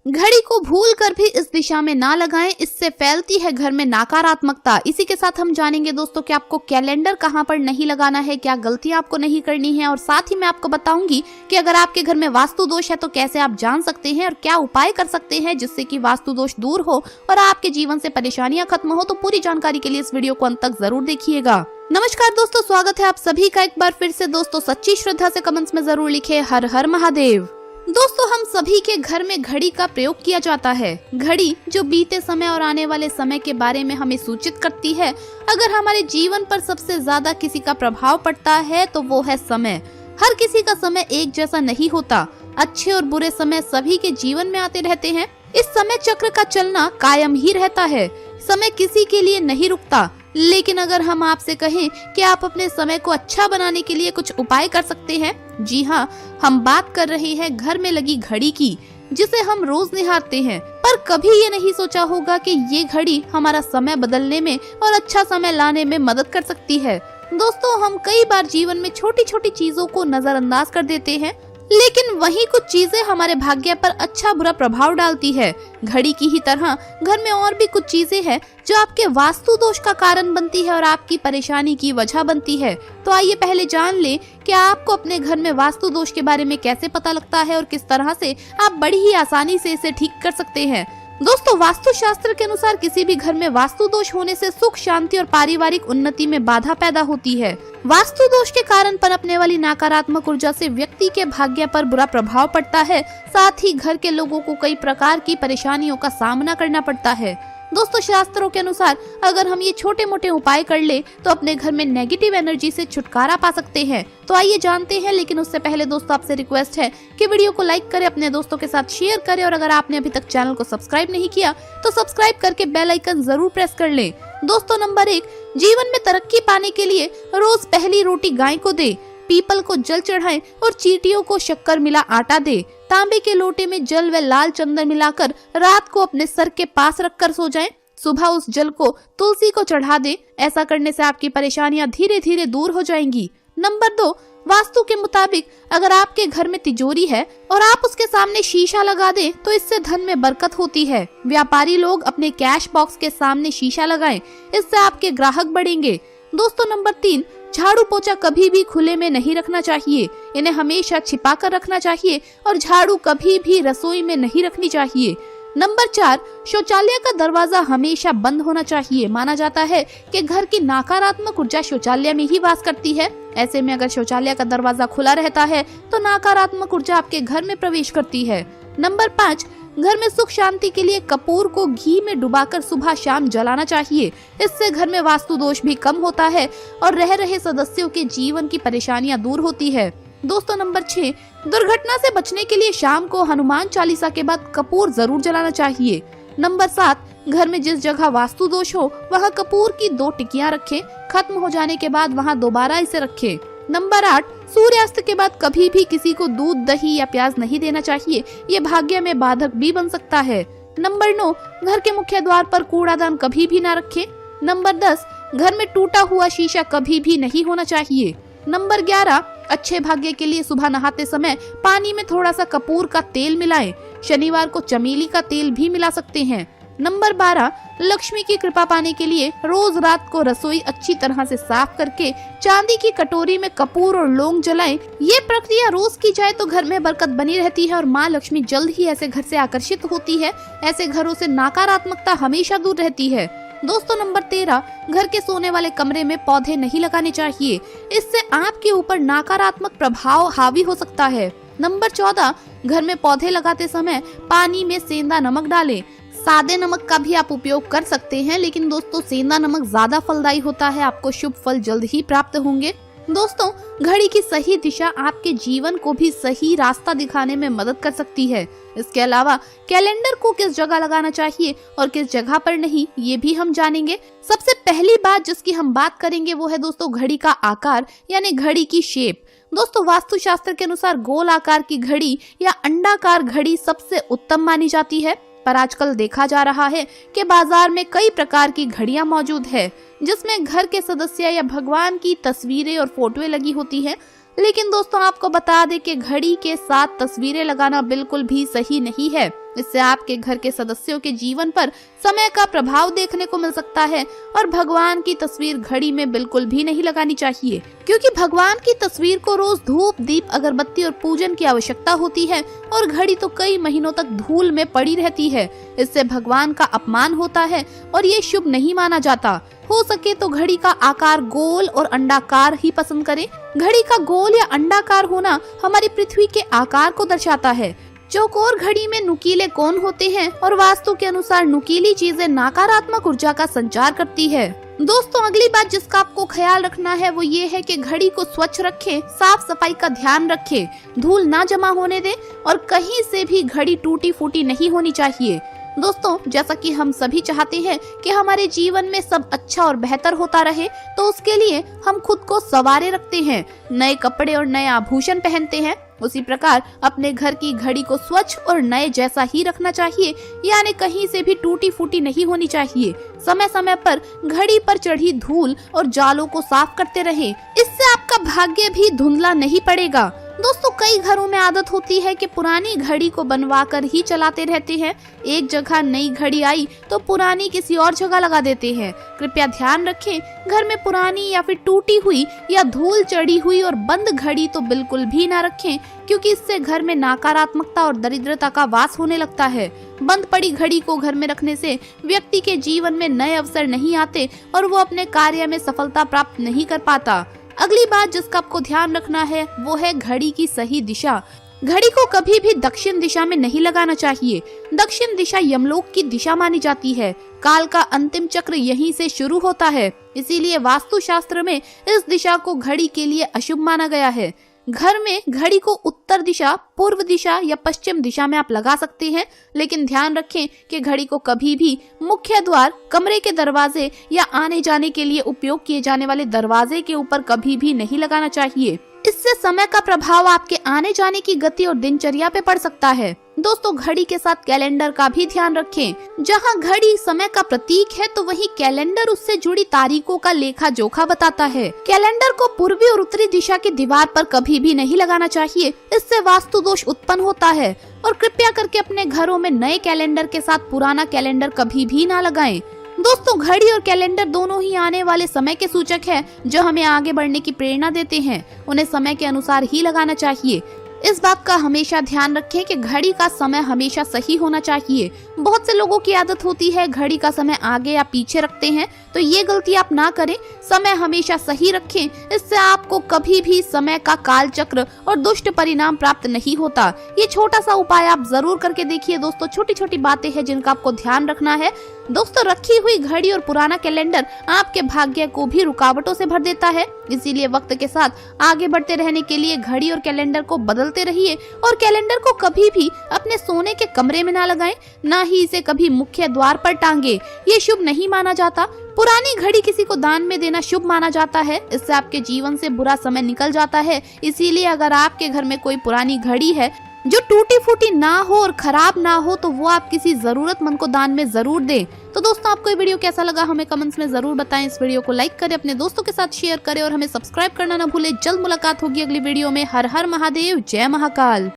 घड़ी को भूल कर भी इस दिशा में ना लगाएं, इससे फैलती है घर में नकारात्मकता। इसी के साथ हम जानेंगे दोस्तों कि आपको कैलेंडर कहां पर नहीं लगाना है, क्या गलतियां आपको नहीं करनी है, और साथ ही मैं आपको बताऊंगी कि अगर आपके घर में वास्तु दोष है तो कैसे आप जान सकते हैं और क्या उपाय कर सकते हैं जिससे कि वास्तु दोष दूर हो और आपके जीवन से परेशानियां खत्म हो। तो पूरी जानकारी के लिए इस वीडियो को अंत तक जरूर देखिएगा। नमस्कार दोस्तों, स्वागत है आप सभी का एक बार फिर से। दोस्तों सच्ची श्रद्धा से कमेंट्स में जरूर लिखे हर हर महादेव। दोस्तों हम सभी के घर में घड़ी का प्रयोग किया जाता है। घड़ी जो बीते समय और आने वाले समय के बारे में हमें सूचित करती है। अगर हमारे जीवन पर सबसे ज्यादा किसी का प्रभाव पड़ता है तो वो है समय। हर किसी का समय एक जैसा नहीं होता। अच्छे और बुरे समय सभी के जीवन में आते रहते हैं। इस समय चक्र का चलना कायम ही रहता है। समय किसी के लिए नहीं रुकता। लेकिन अगर हम आपसे कहें कि आप अपने समय को अच्छा बनाने के लिए कुछ उपाय कर सकते हैं, जी हाँ, हम बात कर रहे हैं घर में लगी घड़ी की, जिसे हम रोज निहारते हैं। पर कभी ये नहीं सोचा होगा कि ये घड़ी हमारा समय बदलने में और अच्छा समय लाने में मदद कर सकती है। दोस्तों हम कई बार जीवन में छोटी छोटी चीजों को नजरअंदाज कर देते हैं, लेकिन वही कुछ चीजें हमारे भाग्य पर अच्छा बुरा प्रभाव डालती है। घड़ी की ही तरह घर में और भी कुछ चीजें हैं जो आपके वास्तु दोष का कारण बनती है और आपकी परेशानी की वजह बनती है। तो आइए पहले जान ले कि आपको अपने घर में वास्तु दोष के बारे में कैसे पता लगता है और किस तरह से आप बड़ी ही आसानी से इसे ठीक कर सकते हैं। दोस्तों वास्तु शास्त्र के अनुसार किसी भी घर में वास्तु दोष होने से सुख शांति और पारिवारिक उन्नति में बाधा पैदा होती है। वास्तु दोष के कारण पनपने वाली नकारात्मक ऊर्जा से व्यक्ति के भाग्य पर बुरा प्रभाव पड़ता है। साथ ही घर के लोगों को कई प्रकार की परेशानियों का सामना करना पड़ता है। दोस्तों शास्त्रों के अनुसार अगर हम ये छोटे मोटे उपाय कर ले तो अपने घर में नेगेटिव एनर्जी से छुटकारा पा सकते हैं। तो आइए जानते हैं, लेकिन उससे पहले दोस्तों आपसे रिक्वेस्ट है कि वीडियो को लाइक करें, अपने दोस्तों के साथ शेयर करें और अगर आपने अभी तक चैनल को सब्सक्राइब नहीं किया तो सब्सक्राइब करके बेल आइकन जरूर प्रेस कर लें। दोस्तों नंबर 1, जीवन में तरक्की पाने के लिए रोज पहली रोटी गाय को दे, पीपल को जल चढ़ाएं और चींटियों को शक्कर मिला आटा दे। तांबे के लोटे में जल व लाल चंदन मिलाकर रात को अपने सर के पास रखकर सो जाएं। सुबह उस जल को तुलसी को चढ़ा दें। ऐसा करने से आपकी परेशानियां धीरे धीरे दूर हो जाएंगी। नंबर 2, वास्तु के मुताबिक अगर आपके घर में तिजोरी है और आप उसके सामने शीशा लगा दें तो इससे धन में बरकत होती है। व्यापारी लोग अपने कैश बॉक्स के सामने शीशा लगाएं, इससे आपके ग्राहक बढ़ेंगे। दोस्तों नंबर 3, झाड़ू पोछा कभी भी खुले में नहीं रखना चाहिए। इन्हें हमेशा छिपा कर रखना चाहिए और झाड़ू कभी भी रसोई में नहीं रखनी चाहिए। नंबर 4, शौचालय का दरवाजा हमेशा बंद होना चाहिए। माना जाता है कि घर की नकारात्मक ऊर्जा शौचालय में ही वास करती है। ऐसे में अगर शौचालय का दरवाजा खुला रहता है तो नकारात्मक ऊर्जा आपके घर में प्रवेश करती है। नंबर 5, घर में सुख शांति के लिए कपूर को घी में डुबाकर सुबह शाम जलाना चाहिए। इससे घर में वास्तु दोष भी कम होता है और रह रहे सदस्यों के जीवन की परेशानियां दूर होती है। दोस्तों नंबर 6, दुर्घटना से बचने के लिए शाम को हनुमान चालीसा के बाद कपूर जरूर जलाना चाहिए। नंबर 7, घर में जिस जगह वास्तु दोष हो वहाँ कपूर की 2 टिकियां रखें। खत्म हो जाने के बाद वहाँ दोबारा इसे रखें। नंबर 8, सूर्यास्त के बाद कभी भी किसी को दूध, दही या प्याज नहीं देना चाहिए। ये भाग्य में बाधक भी बन सकता है। नंबर 9, घर के मुख्य द्वार पर कूड़ादान कभी भी ना रखें। नंबर 10, घर में टूटा हुआ शीशा कभी भी नहीं होना चाहिए। नंबर 11, अच्छे भाग्य के लिए सुबह नहाते समय पानी में थोड़ा सा कपूर का तेल मिलाएं। शनिवार को चमेली का तेल भी मिला सकते हैं। नंबर 12, लक्ष्मी की कृपा पाने के लिए रोज रात को रसोई अच्छी तरह से साफ करके चांदी की कटोरी में कपूर और लौंग जलाएं। ये प्रक्रिया रोज की जाए तो घर में बरकत बनी रहती है और माँ लक्ष्मी जल्द ही ऐसे घर से आकर्षित होती है। ऐसे घरों से नकारात्मकता हमेशा दूर रहती है। दोस्तों नंबर 13, घर के सोने वाले कमरे में पौधे नहीं लगाने चाहिए। इससे आपके ऊपर नकारात्मक प्रभाव हावी हो सकता है। नंबर 14, घर में पौधे लगाते समय पानी में सेंधा नमक डालें। सादे नमक का भी आप उपयोग कर सकते हैं, लेकिन दोस्तों सेंधा नमक ज्यादा फलदायी होता है। आपको शुभ फल जल्द ही प्राप्त होंगे। दोस्तों घड़ी की सही दिशा आपके जीवन को भी सही रास्ता दिखाने में मदद कर सकती है। इसके अलावा कैलेंडर को किस जगह लगाना चाहिए और किस जगह पर नहीं, ये भी हम जानेंगे। सबसे पहली बात जिसकी हम बात करेंगे वो है दोस्तों घड़ी का आकार, यानी घड़ी की शेप। दोस्तों वास्तु शास्त्र के अनुसार गोल आकार की घड़ी या अंडाकार घड़ी सबसे उत्तम मानी जाती है, पर आजकल देखा जा रहा है कि बाजार में कई प्रकार की घड़ियां मौजूद है जिसमें घर के सदस्य या भगवान की तस्वीरें और फोटोएं लगी होती हैं। लेकिन दोस्तों आपको बता दें कि घड़ी के साथ तस्वीरें लगाना बिल्कुल भी सही नहीं है। इससे आपके घर के सदस्यों के जीवन पर समय का प्रभाव देखने को मिल सकता है और भगवान की तस्वीर घड़ी में बिल्कुल भी नहीं लगानी चाहिए, क्योंकि भगवान की तस्वीर को रोज धूप, दीप, अगरबत्ती और पूजन की आवश्यकता होती है और घड़ी तो कई महीनों तक धूल में पड़ी रहती है। इससे भगवान का अपमान होता है और ये शुभ नहीं माना जाता। हो सके तो घड़ी का आकार गोल और अंडाकार ही पसंद करें। घड़ी का गोल या अंडाकार होना हमारी पृथ्वी के आकार को दर्शाता है। चौकोर घड़ी में नुकीले कोण होते हैं और वास्तु के अनुसार नुकीली चीजें नकारात्मक ऊर्जा का संचार करती है। दोस्तों अगली बात जिसका आपको ख्याल रखना है वो ये है कि घड़ी को स्वच्छ रखें, साफ सफाई का ध्यान रखें, धूल ना जमा होने दें और कहीं से भी घड़ी टूटी फूटी नहीं होनी चाहिए। दोस्तों जैसा कि हम सभी चाहते हैं कि हमारे जीवन में सब अच्छा और बेहतर होता रहे, तो उसके लिए हम खुद को संवारे रखते हैं, नए कपड़े और नए आभूषण पहनते हैं। उसी प्रकार अपने घर की घड़ी को स्वच्छ और नए जैसा ही रखना चाहिए, यानी कहीं से भी टूटी फूटी नहीं होनी चाहिए। समय समय पर घड़ी पर चढ़ी धूल और जालों को साफ करते रहें, इससे आपका भाग्य भी धुंधला नहीं पड़ेगा। दोस्तों कई घरों में आदत होती है कि पुरानी घड़ी को बनवा कर ही चलाते रहते हैं। एक जगह नई घड़ी आई तो पुरानी किसी और जगह लगा देते हैं। कृपया ध्यान रखें, घर में पुरानी या फिर टूटी हुई या धूल चढ़ी हुई और बंद घड़ी तो बिल्कुल भी ना रखें, क्योंकि इससे घर में नकारात्मकता और दरिद्रता का वास होने लगता है। बंद पड़ी घड़ी को घर में रखने से व्यक्ति के जीवन में नए अवसर नहीं आते और वो अपने कार्य में सफलता प्राप्त नहीं कर पाता। अगली बात जिसका आपको ध्यान रखना है वो है घड़ी की सही दिशा। घड़ी को कभी भी दक्षिण दिशा में नहीं लगाना चाहिए। दक्षिण दिशा यमलोक की दिशा मानी जाती है। काल का अंतिम चक्र यहीं से शुरू होता है, इसीलिए वास्तुशास्त्र में इस दिशा को घड़ी के लिए अशुभ माना गया है। घर में घड़ी को उत्तर दिशा, पूर्व दिशा या पश्चिम दिशा में आप लगा सकते हैं, लेकिन ध्यान रखें कि घड़ी को कभी भी मुख्य द्वार, कमरे के दरवाजे या आने जाने के लिए उपयोग किए जाने वाले दरवाजे के ऊपर कभी भी नहीं लगाना चाहिए। इससे समय का प्रभाव आपके आने जाने की गति और दिनचर्या पे पड़ सकता है। दोस्तों घड़ी के साथ कैलेंडर का भी ध्यान रखें। जहां घड़ी समय का प्रतीक है तो वहीं कैलेंडर उससे जुड़ी तारीखों का लेखा जोखा बताता है। कैलेंडर को पूर्वी और उत्तरी दिशा की दीवार पर कभी भी नहीं लगाना चाहिए, इससे वास्तु दोष उत्पन्न होता है। और कृपया करके अपने घरों में नए कैलेंडर के साथ पुराना कैलेंडर कभी भी ना लगाएं। दोस्तों घड़ी और कैलेंडर दोनों ही आने वाले समय के सूचक है, जो हमें आगे बढ़ने की प्रेरणा देते हैं। उन्हें समय के अनुसार ही लगाना चाहिए। इस बात का हमेशा ध्यान रखें कि घड़ी का समय हमेशा सही होना चाहिए। बहुत से लोगों की आदत होती है घड़ी का समय आगे या पीछे रखते हैं, तो ये गलती आप ना करें। समय हमेशा सही रखें, इससे आपको कभी भी समय का काल चक्र और दुष्ट परिणाम प्राप्त नहीं होता। ये छोटा सा उपाय आप जरूर करके देखिए। दोस्तों छोटी छोटी बातें हैं जिनका आपको ध्यान रखना है। दोस्तों रखी हुई घड़ी और पुराना कैलेंडर आपके भाग्य को भी रुकावटों से भर देता है, इसीलिए वक्त के साथ आगे बढ़ते रहने के लिए घड़ी और कैलेंडर को बदलते रहिए। और कैलेंडर को कभी भी अपने सोने के कमरे में ना लगाएं, ना ही इसे कभी मुख्य द्वार पर टांगे, ये शुभ नहीं माना जाता। पुरानी घड़ी किसी को दान में देना शुभ माना जाता है, इससे आपके जीवन से बुरा समय निकल जाता है। इसीलिए अगर आपके घर में कोई पुरानी घड़ी है जो टूटी फूटी ना हो और खराब ना हो, तो वो आप किसी जरूरतमंद को दान में जरूर दें। तो दोस्तों आपको ये वीडियो कैसा लगा हमें कमेंट्स में जरूर बताएं। इस वीडियो को लाइक करें, अपने दोस्तों के साथ शेयर करें और हमें सब्सक्राइब करना ना भूलें। जल्द मुलाकात होगी अगली वीडियो में। हर हर महादेव, जय महाकाल।